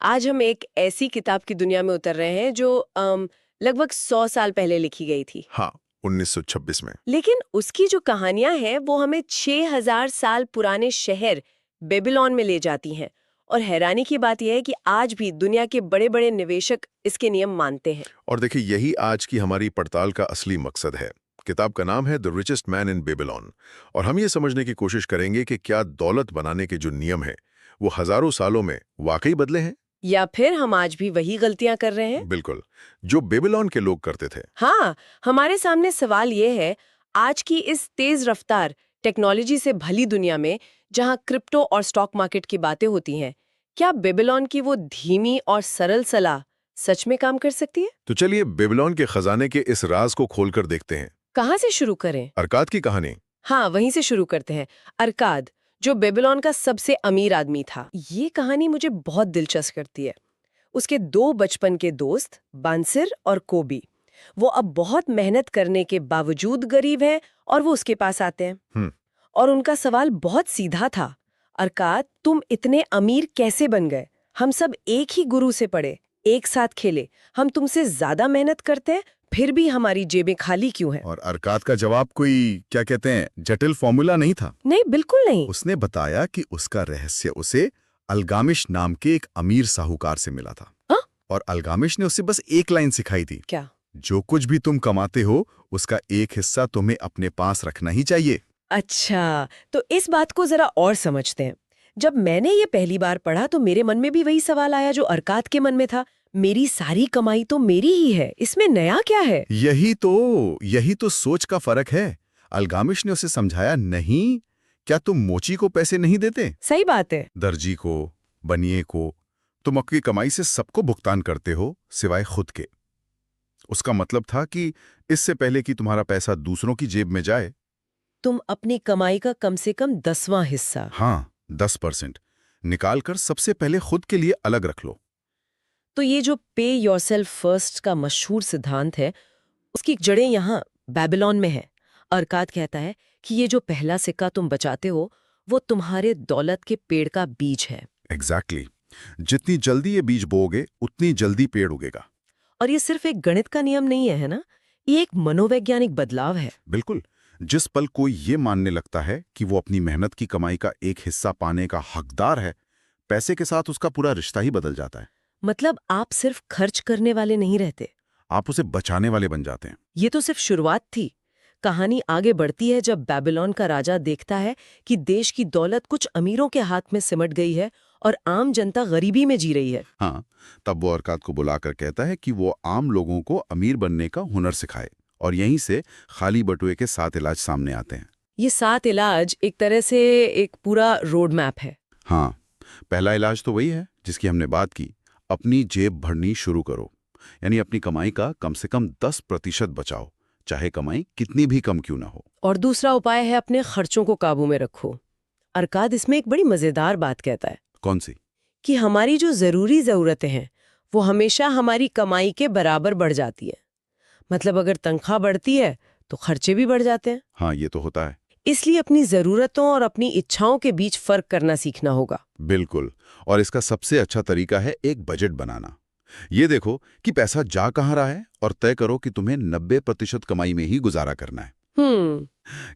आज हम एक ऐसी किताब की दुनिया में उतर रहे हैं जो लगभग 100 साल पहले लिखी गई थी। हाँ, 1926 में। लेकिन उसकी जो कहानियां हैं वो हमें 6000 साल पुराने शहर बेबीलोन में ले जाती हैं। और हैरानी की बात यह है कि आज भी दुनिया के बड़े बड़े निवेशक इसके नियम मानते हैं। और देखिए, यही आज की हमारी पड़ताल का असली मकसद है। किताब का नाम है the richest man in Babylon, और हम ये समझने की कोशिश करेंगे कि क्या दौलत बनाने के जो नियम हैं वो हजारों सालों में वाकई बदले हैं, या फिर हम आज भी वही गलतियां कर रहे हैं। बिल्कुल, जो बेबीलोन के लोग करते थे। हाँ, हमारे सामने सवाल ये है, आज की इस तेज रफ्तार टेक्नोलॉजी से भली दुनिया में जहां क्रिप्टो और स्टॉक मार्केट की बातें होती हैं, क्या बेबीलोन की वो धीमी और सरल सलाह सच में काम कर सकती है? तो चलिए बेबीलोन के खजाने के इस राज को खोलकर देखते हैं। कहाँ से शुरू करें? अरकाद की कहानी। हाँ, वहीं से शुरू करते हैं। अरकाद, जो बेबीलोन का सबसे अमीर आदमी था। ये कहानी मुझे बहुत दिलचस्प करती है। उसके 2 बचपन के दोस्त बांसिर और कोबी, वो अब बहुत मेहनत करने के बावजूद गरीब हैं और वो उसके पास आते हैं। और उनका सवाल बहुत सीधा था, अरकाद तुम इतने अमीर कैसे बन गए? हम सब एक ही गुरु से पढ़े, एक साथ खेले, हम तुमसे ज्यादा मेहनत करते हैं, फिर भी हमारी जेबें खाली क्यों हैं? और अरकाद का जवाब कोई क्या कहते हैं जटिल फॉर्मूला नहीं था। नहीं, बिल्कुल नहीं। उसने बताया कि उसका रहस्य उसे अल्गामिश नाम के एक अमीर साहूकार से मिला था। हाँ? और अल्गामिश ने उसे बस एक लाइन सिखाई थी, क्या? जो कुछ भी तुम कमाते हो उसका एक हिस्सा तुम्हें अपने पास रखना ही चाहिए। अच्छा, तो इस बात को जरा और समझते हैं। जब मैंने ये पहली बार पढ़ा तो मेरे मन में भी वही सवाल आया जो अरकाद के मन में था। मेरी सारी कमाई तो मेरी ही है, इसमें नया क्या है? यही तो सोच का फर्क है। अल्गामिश ने उसे समझाया, नहीं, क्या तुम मोची को पैसे नहीं देते? सही बात है। दर्जी को, बनिए को, तुम अपनी कमाई से सबको भुगतान करते हो सिवाय खुद के। उसका मतलब था कि इससे पहले कि तुम्हारा पैसा दूसरों की जेब में जाए, तुम अपनी कमाई का कम से कम 10वां हिस्सा। हाँ, 10% निकालकर सबसे पहले खुद के लिए अलग रख लो। तो ये जो पे योरसेल्फ फर्स्ट का मशहूर सिद्धांत है, उसकी जड़ें यहाँ बेबीलोन में है। अरकाद कहता है कि ये जो पहला सिक्का तुम बचाते हो वो तुम्हारे दौलत के पेड़ का बीज है। एग्जैक्टली जितनी जल्दी ये बीज बोओगे उतनी जल्दी पेड़ उगेगा। और ये सिर्फ एक गणित का नियम नहीं है ना, ये एक मनोवैज्ञानिक बदलाव है। बिल्कुल, जिस पल कोई ये मानने लगता है कि वो अपनी मेहनत की कमाई का एक हिस्सा पाने का हकदार है, पैसे के साथ उसका पूरा रिश्ता ही बदल जाता है। मतलब आप सिर्फ खर्च करने वाले नहीं रहते, आप उसे बचाने वाले बन जाते हैं। ये तो सिर्फ शुरुआत थी। कहानी आगे बढ़ती है जब बेबीलोन का राजा देखता है कि देश की दौलत कुछ अमीरों के हाथ में सिमट गई है और आम जनता गरीबी में जी रही है। हाँ, तब वो अरकाद को बुलाकर कहता है कि वो आम लोगों को अमीर बनने का हुनर सिखाए, और यहीं से खाली बटुए के 7 इलाज सामने आते हैं। ये 7 इलाज एक तरह से एक पूरा रोड मैप है। हाँ, पहला इलाज तो वही है जिसकी हमने बात की, अपनी जेब भरनी शुरू करो। यानी अपनी कमाई का कम से कम 10% बचाओ, चाहे कमाई कितनी भी कम क्यों ना हो। और दूसरा उपाय है अपने खर्चों को काबू में रखो। अरकाद इसमें एक बड़ी मजेदार बात कहता है। कौन सी? कि हमारी जो जरूरी जरूरतें हैं वो हमेशा हमारी कमाई के बराबर बढ़ जाती है। मतलब अगर तनख्वाह बढ़ती है तो खर्चे भी बढ़ जाते हैं। हाँ, ये तो होता है। इसलिए अपनी जरूरतों और अपनी इच्छाओं के बीच फर्क करना सीखना होगा। बिल्कुल, और इसका सबसे अच्छा तरीका है एक बजट बनाना। ये देखो कि पैसा जा कहाँ रहा है और तय करो कि तुम्हें 90% कमाई में ही गुजारा करना है।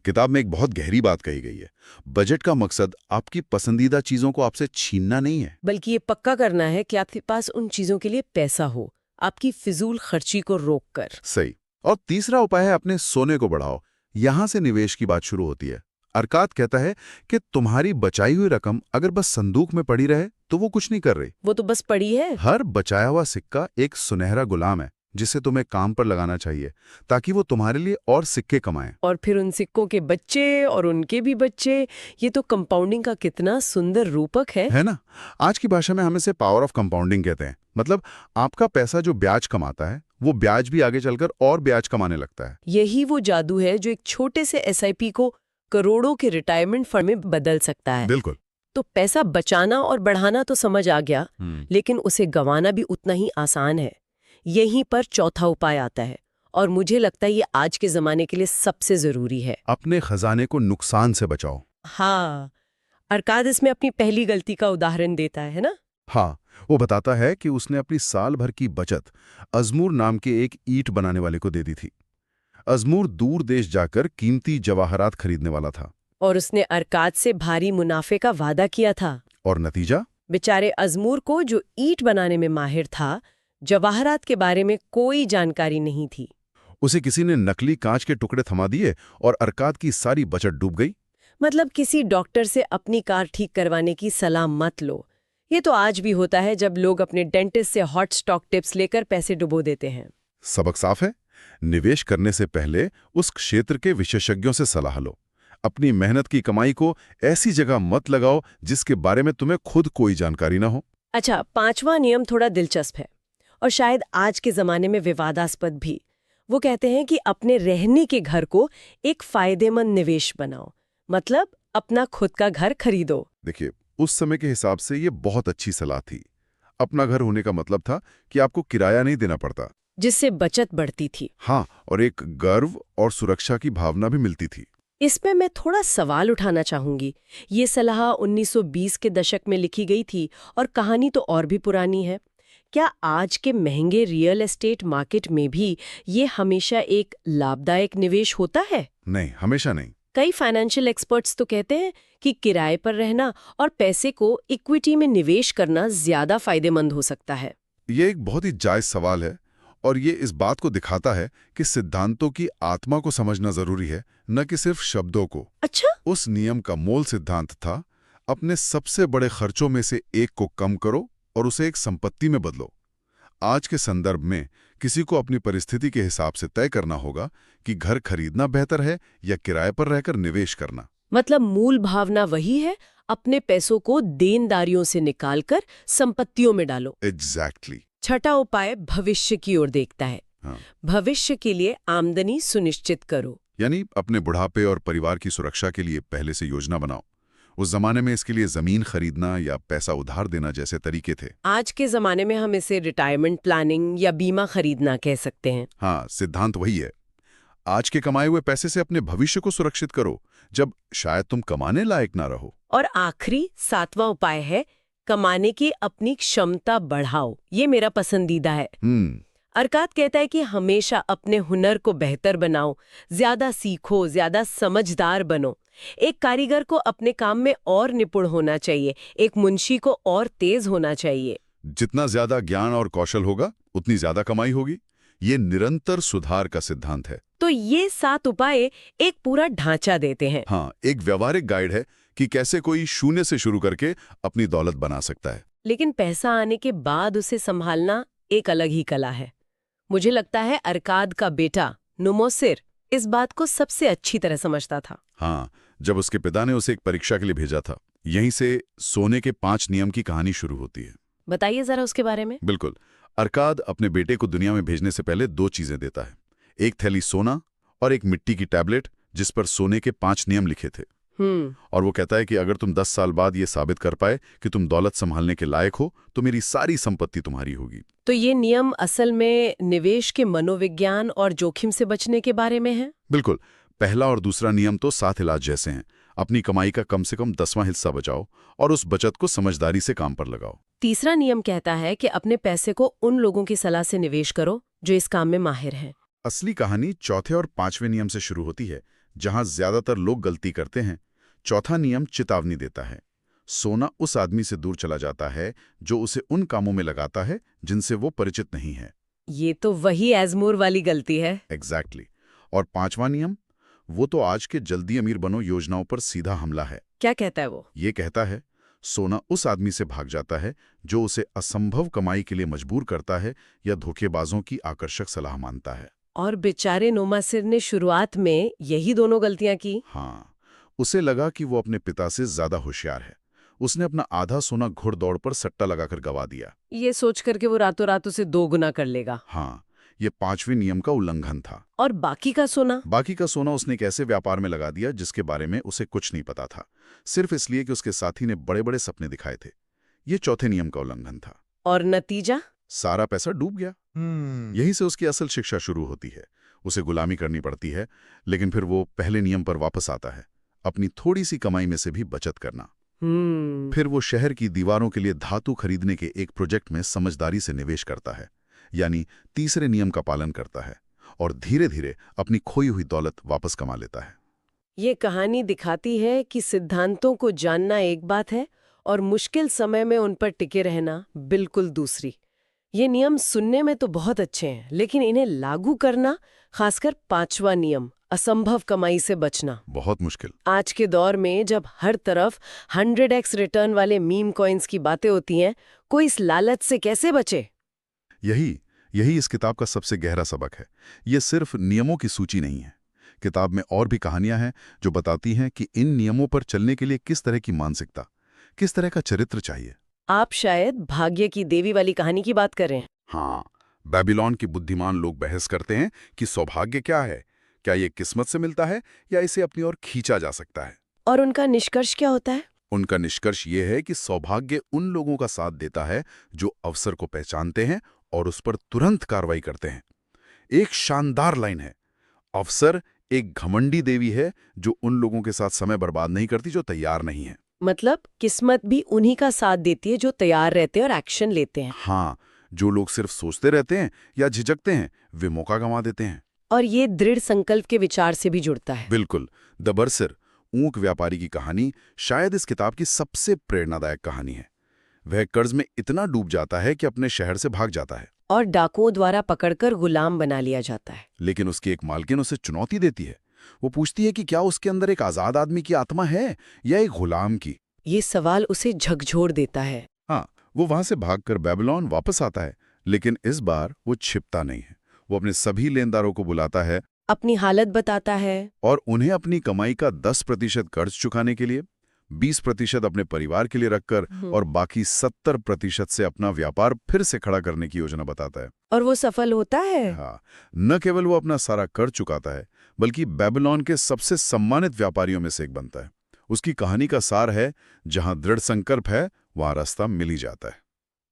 किताब में एक बहुत गहरी बात कही गई है। बजट का मकसद आपकी पसंदीदा चीजों को आपसे छीनना नहीं है, बल्कि ये पक्का करना है कि आपके पास उन चीजों के लिए पैसा हो, आपकी फिजूल खर्ची को रोककर। सही। और तीसरा उपाय है अपने सोने को बढ़ाओ। यहां से निवेश की बात शुरू होती है। अरकाद कहता है कि तुम्हारी बचाई हुई रकम अगर बस संदूक में पड़ी रहे तो वो कुछ नहीं कर रही। वो तो बस पड़ी है। हर बचाया हुआ सिक्का एक सुनहरा गुलाम है जिसे तुम्हें काम पर लगाना चाहिए, ताकि वो तुम्हारे लिए और सिक्के कमाएं। और फिर उन सिक्कों के बच्चे और उनके भी बच्चे। ये तो कंपाउंडिंग का कितना सुंदर रूपक है ना? आज की भाषा में हम इसे पावर ऑफ कंपाउंडिंग कहते हैं। मतलब आपका पैसा जो ब्याज कमाता है वो ब्याज भी आगे चलकर और ब्याज कमाने लगता है। यही वो जादू है जो एक छोटे से एसआईपी को करोड़ों के रिटायरमेंट फंड में बदल सकता है। बिल्कुल। तो पैसा बचाना और बढ़ाना तो समझ आ गया, लेकिन उसे गंवाना भी उतना ही आसान है। यहीं पर चौथा उपाय आता है, और मुझे लगता है ये आज के जमाने के लिए सबसे जरूरी है। अपने खजाने को नुकसान से बचाओ। हाँ, अरकाद इसमें अपनी पहली गलती का उदाहरण देता है ना। हाँ, वो बताता है कि उसने अपनी साल भर की बचत अजमूर नाम के एक ईंट बनाने वाले को दे दी थी। अजमूर दूर देश जाकर कीमती जवाहरात खरीदने वाला था। और उसने अरकाद से भारी मुनाफे का वादा किया था। और नतीजा? बेचारे अजमूर को, जो ईंट बनाने में माहिर था, जवाहरात के बारे में कोई जानकारी नहीं थी। उसे किसी ने नकली कांच के टुकड़े थमा दिए और अरकाद की सारी बचत डूब गई। मतलब किसी डॉक्टर से अपनी कार ठीक करवाने की सलाह मत लो। ये तो आज भी होता है जब लोग अपने डेंटिस्ट से हॉट स्टॉक टिप्स लेकर पैसे डुबो देते हैं। सबक साफ है, निवेश करने से पहले उस क्षेत्र के विशेषज्ञों से सलाह लो। अपनी मेहनत की कमाई को ऐसी जगह मत लगाओ जिसके बारे में तुम्हें खुद कोई जानकारी ना हो। अच्छा, 5वां नियम थोड़ा दिलचस्प है और शायद आज के जमाने में विवादास्पद भी। वो कहते हैं कि अपने रहने के घर को एक फायदेमंद निवेश बनाओ, मतलब अपना खुद का घर खरीदो। देखिए, उस समय के हिसाब से ये बहुत अच्छी सलाह थी। अपना घर होने का मतलब था कि आपको किराया नहीं देना पड़ता, जिससे बचत बढ़ती थी। हाँ, और एक गर्व और सुरक्षा की भावना भी मिलती थी। इसमें मैं थोड़ा सवाल उठाना चाहूंगी। ये सलाह 1920 के दशक में लिखी गई थी और कहानी तो और भी पुरानी है। क्या आज के महंगे रियल एस्टेट मार्केट में भी ये हमेशा एक लाभदायक निवेश होता है? नहीं, हमेशा नहीं। कई फाइनेंशियल एक्सपर्ट्स तो कहते हैं कि किराए पर रहना और पैसे को इक्विटी में निवेश करना ज्यादा फायदेमंद हो सकता है। ये एक बहुत ही जायज सवाल है और ये इस बात को दिखाता है कि सिद्धांतों की आत्मा को समझना जरूरी है, न कि सिर्फ शब्दों को। अच्छा? उस नियम का मूल सिद्धांत था, अपने सबसे बड़े खर्चों में से एक को कम करो और उसे एक संपत्ति में बदलो। आज के संदर्भ में किसी को अपनी परिस्थिति के हिसाब से तय करना होगा कि घर खरीदना बेहतर है या किराए पर रहकर निवेश करना। मतलब मूल भावना वही है, अपने पैसों को देनदारियों से निकालकर संपत्तियों में डालो। एग्जैक्टली। छठा उपाय भविष्य की ओर देखता है। हाँ। भविष्य के लिए आमदनी सुनिश्चित करो। यानी अपने बुढ़ापे और परिवार की सुरक्षा के लिए पहले से योजना बनाओ। उस जमाने में इसके लिए जमीन खरीदना या पैसा उधार देना जैसे तरीके थे। आज के जमाने में हम इसे रिटायरमेंट प्लानिंग या बीमा खरीदना कह सकते हैं। हाँ, सिद्धांत वही है। आज के कमाए हुए पैसे से अपने भविष्य को सुरक्षित करो, जब शायद तुम कमाने लायक ना रहो। और आखिरी 7वां उपाय है, कमाने की अपनी क्षमता बढ़ाओ। ये मेरा पसंदीदा है। अरकाद कहता है कि हमेशा अपने हुनर को बेहतर बनाओ, ज्यादा सीखो, ज्यादा समझदार बनो। एक कारीगर को अपने काम में और निपुण होना चाहिए, एक मुंशी को और तेज होना चाहिए। जितना ज्यादा ज्ञान और कौशल होगा, उतनी ज्यादा कमाई होगी। ये निरंतर सुधार का सिद्धांत है। तो ये 7 उपाय एक पूरा ढांचा देते हैं। हाँ, एक व्यवहारिक गाइड है कि कैसे कोई शून्य से शुरू करके अपनी दौलत बना सकता है। लेकिन पैसा आने के बाद उसे संभालना एक अलग ही कला है। मुझे लगता है अरकाद का बेटा नुमोसिर इस बात को सबसे अच्छी तरह समझता था। हाँ, जब उसके पिता ने उसे एक परीक्षा के लिए भेजा था, यहीं से सोने के 5 नियम की कहानी शुरू होती है। बताइए जरा उसके बारे में। बिल्कुल। अरकाद अपने बेटे को दुनिया में भेजने से पहले 2 चीजें देता है, एक थैली सोना और एक मिट्टी की टैबलेट जिस पर सोने के 5 नियम लिखे थे। और वो कहता है कि अगर तुम 10 साल बाद ये साबित कर पाए कि तुम दौलत संभालने के लायक हो, तो मेरी सारी संपत्ति तुम्हारी होगी। तो ये नियम असल में निवेश के मनोविज्ञान और जोखिम से बचने के बारे में है। बिल्कुल। पहला और दूसरा नियम तो साथ इलाज जैसे हैं। अपनी कमाई का कम से कम 10वां हिस्सा बचाओ और उस बचत को समझदारी से काम पर लगाओ। तीसरा नियम कहता है कि अपने पैसे को उन लोगों की सलाह से निवेश करो जो इस काम में माहिर हैं। असली कहानी चौथे और 5वें नियम से शुरू होती है, जहां ज्यादातर लोग गलती करते हैं। चौथा नियम चेतावनी देता है, सोना उस आदमी से दूर चला जाता है जो उसे उन कामों में लगाता है जिनसे वो परिचित नहीं है। ये तो वही एज़मूर वाली गलती है। एग्जैक्टली। और 5वां नियम, वो तो आज के जल्दी अमीर बनो योजनाओं पर सीधा हमला है। क्या कहता है वो? ये कहता है, सोना उस आदमी से भाग जाता है जो उसे असंभव कमाई के लिए मजबूर करता है या धोखेबाजों की आकर्षक सलाह मानता है। और बेचारे नोमासिर ने शुरुआत में यही दोनों गलतियां की। हाँ, उसे लगा कि वो अपने पिता से ज्यादा होशियार है। उसने अपना आधा सोना घुड़दौड़ पर सट्टा लगाकर गवा दिया। ये सोच करके वो रातों रात उसे 2 गुना कर लेगा। हाँ, ये 5वें नियम का उल्लंघन था। और बाकी का सोना? बाकी का सोना उसने एक ऐसे व्यापार में लगा दिया जिसके बारे में उसे कुछ नहीं पता था, सिर्फ इसलिए कि उसके साथी ने बड़े बड़े सपने दिखाए थे। ये चौथे नियम का उल्लंघन था। और नतीजा? सारा पैसा डूब गया। यहीं से उसकी असल शिक्षा शुरू होती है। उसे गुलामी करनी पड़ती है, लेकिन फिर वो पहले नियम पर वापस आता है, अपनी थोड़ी सी कमाई में से भी बचत करना। फिर वो शहर की दीवारों के लिए धातु खरीदने के एक प्रोजेक्ट में समझदारी से निवेश करता है, यानी तीसरे नियम का पालन करता है, और धीरे धीरे अपनी खोई हुई दौलत वापस कमा लेता है। ये कहानी दिखाती है कि सिद्धांतों को जानना एक बात है और मुश्किल समय में उन पर टिके रहना बिल्कुल दूसरी। ये नियम सुनने में तो बहुत अच्छे हैं, लेकिन इन्हें लागू करना, खासकर 5वां नियम, असंभव कमाई से बचना, बहुत मुश्किल। आज के दौर में जब हर तरफ 100x रिटर्न वाले मीम कॉइन्स की बातें होती हैं, कोई इस लालच से कैसे बचे? यही इस किताब का सबसे गहरा सबक है। ये सिर्फ नियमों की सूची नहीं है। किताब में और भी कहानियां हैं जो बताती हैं कि इन नियमों पर चलने के लिए किस तरह की मानसिकता, किस तरह का चरित्र चाहिए। आप शायद भाग्य की देवी वाली कहानी की बात कर रहे हैं। हाँ, बेबीलोन की बुद्धिमान लोग बहस करते हैं कि सौभाग्य क्या है, क्या ये किस्मत से मिलता है या इसे अपनी ओर खींचा जा सकता है। और उनका निष्कर्ष क्या होता है? उनका निष्कर्ष ये है कि सौभाग्य उन लोगों का साथ देता है जो अवसर को पहचानते हैं और उस पर तुरंत कार्रवाई करते हैं। एक शानदार लाइन है, अवसर एक घमंडी देवी है जो उन लोगों के साथ समय बर्बाद नहीं करती जो तैयार नहीं है। मतलब किस्मत भी उन्हीं का साथ देती है जो तैयार रहते हैं और एक्शन लेते हैं। हाँ, जो लोग सिर्फ सोचते रहते हैं या झिझकते हैं, वे मौका गंवा देते हैं। और ये दृढ़ संकल्प के विचार से भी जुड़ता है। बिल्कुल। द बरसिर, ऊंक व्यापारी की कहानी, शायद इस किताब की सबसे प्रेरणादायक कहानी है। वह कर्ज में इतना डूब जाता है कि अपने शहर से भाग जाता है और डाकुओं द्वारा पकड़कर गुलाम बना लिया जाता है। लेकिन उसकी एक मालकिन उसे चुनौती देती है। वो पूछती है कि क्या उसके अंदर एक आजाद आदमी की आत्मा है या एक गुलाम की। ये सवाल उसे झकझोर देता है। हाँ, वो वहां से भागकर बेबीलोन वापस आता है, लेकिन इस बार वो छिपता नहीं है। वो अपने सभी लेनदारों को बुलाता है, अपनी हालत बताता है और उन्हें अपनी कमाई का 10% कर्ज चुकाने के लिए, 20% अपने परिवार के लिए रखकर और बाकी 70% से अपना व्यापार फिर से खड़ा करने की योजना बताता है। और वो सफल होता है। हाँ, न केवल वो अपना सारा कर्ज चुकाता है, बल्कि बेबीलोन के सबसे सम्मानित व्यापारियों में से एक बनता है। उसकी कहानी का सार है, जहां दृढ़ संकल्प है वहां रास्ता मिल ही जाता है।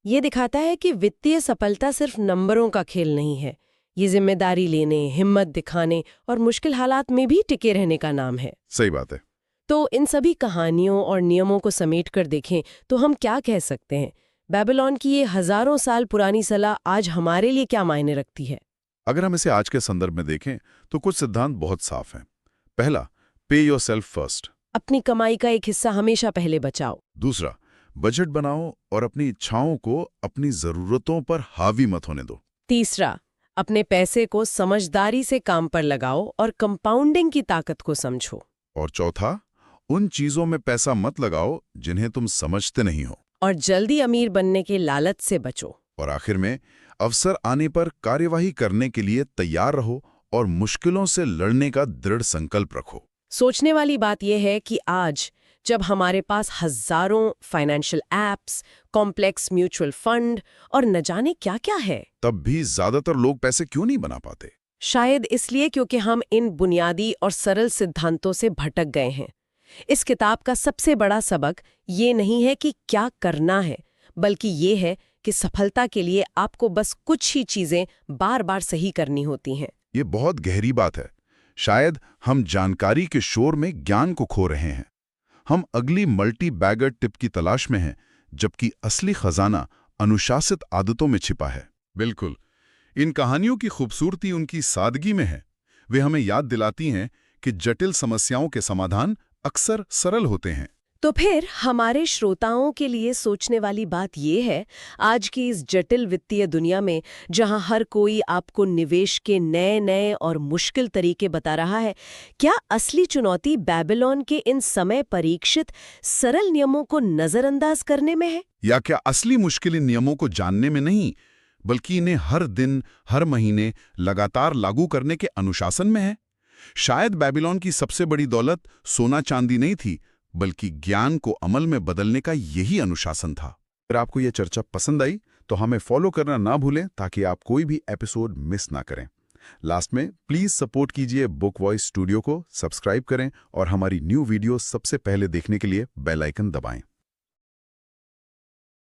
ये दिखाता है कि वित्तीय सफलता सिर्फ नंबरों का खेल नहीं है। ये जिम्मेदारी लेने, हिम्मत दिखाने और मुश्किल हालात में भी टिके रहने का नाम है। सही बात है। तो इन सभी कहानियों और नियमों को समेट कर देखें तो हम क्या कह सकते हैं? बेबीलोन की ये हजारों साल पुरानी सलाह आज हमारे लिए क्या मायने रखती है? अगर हम इसे आज के संदर्भ में देखें तो कुछ सिद्धांत बहुत साफ हैं। पहला, पे योरसेल्फ फर्स्ट, अपनी कमाई का एक हिस्सा हमेशा पहले बचाओ। दूसरा, बजट बनाओ और अपनी इच्छाओं को अपनी जरूरतों पर हावी मत होने दो। तीसरा, अपने पैसे को समझदारी से काम पर लगाओ और कंपाउंडिंग की ताकत को समझो। और चौथा, उन चीजों में पैसा मत लगाओ जिन्हें तुम समझते नहीं हो। और जल्दी अमीर बनने के लालच से बचो। और आखिर में, अवसर आने पर कार्यवाही करने के लिए तैयार रहो और मुश्किलों से लड़ने का दृढ़ संकल्प रखो। सोचने वाली बात यह है कि आज जब हमारे पास हजारों financial apps, complex mutual fund और न जाने क्या क्या है, तब भी ज्यादातर लोग पैसे क्यों नहीं बना पाते? शायद इसलिए क्योंकि हम इन बुनियादी और सरल सिद्धांतों से भटक गए हैं। इस किताब का सबसे बड़ा सबक ये नहीं है कि क्या करना है, बल्कि ये है कि सफलता के लिए आपको बस कुछ ही चीजें बार बार सही करनी होती हैं। ये बहुत गहरी बात है। शायद हम जानकारी के शोर में ज्ञान को खो रहे हैं। हम अगली मल्टी बैगर टिप की तलाश में हैं, जबकि असली खजाना अनुशासित आदतों में छिपा है। बिल्कुल, इन कहानियों की खूबसूरती उनकी सादगी में है। वे हमें याद दिलाती हैं कि जटिल समस्याओं के समाधान अक्सर सरल होते हैं। तो फिर हमारे श्रोताओं के लिए सोचने वाली बात यह है, आज की इस जटिल वित्तीय दुनिया में जहां हर कोई आपको निवेश के नए नए और मुश्किल तरीके बता रहा है, क्या असली चुनौती बेबीलोन के इन समय परीक्षित सरल नियमों को नजरअंदाज करने में है? या क्या असली मुश्किल इन नियमों को जानने में नहीं, बल्कि इन्हें हर दिन, हर महीने लगातार लागू करने के अनुशासन में है? शायद बेबीलोन की सबसे बड़ी दौलत सोना चांदी नहीं थी, बल्कि ज्ञान को अमल में बदलने का यही अनुशासन था। अगर आपको यह चर्चा पसंद आई तो हमें फॉलो करना ना भूलें ताकि आप कोई भी एपिसोड मिस ना करें। लास्ट में प्लीज सपोर्ट कीजिए बुक वॉइस स्टूडियो को, सब्सक्राइब करें और हमारी न्यू वीडियो सबसे पहले देखने के लिए बेल आइकन दबाएं।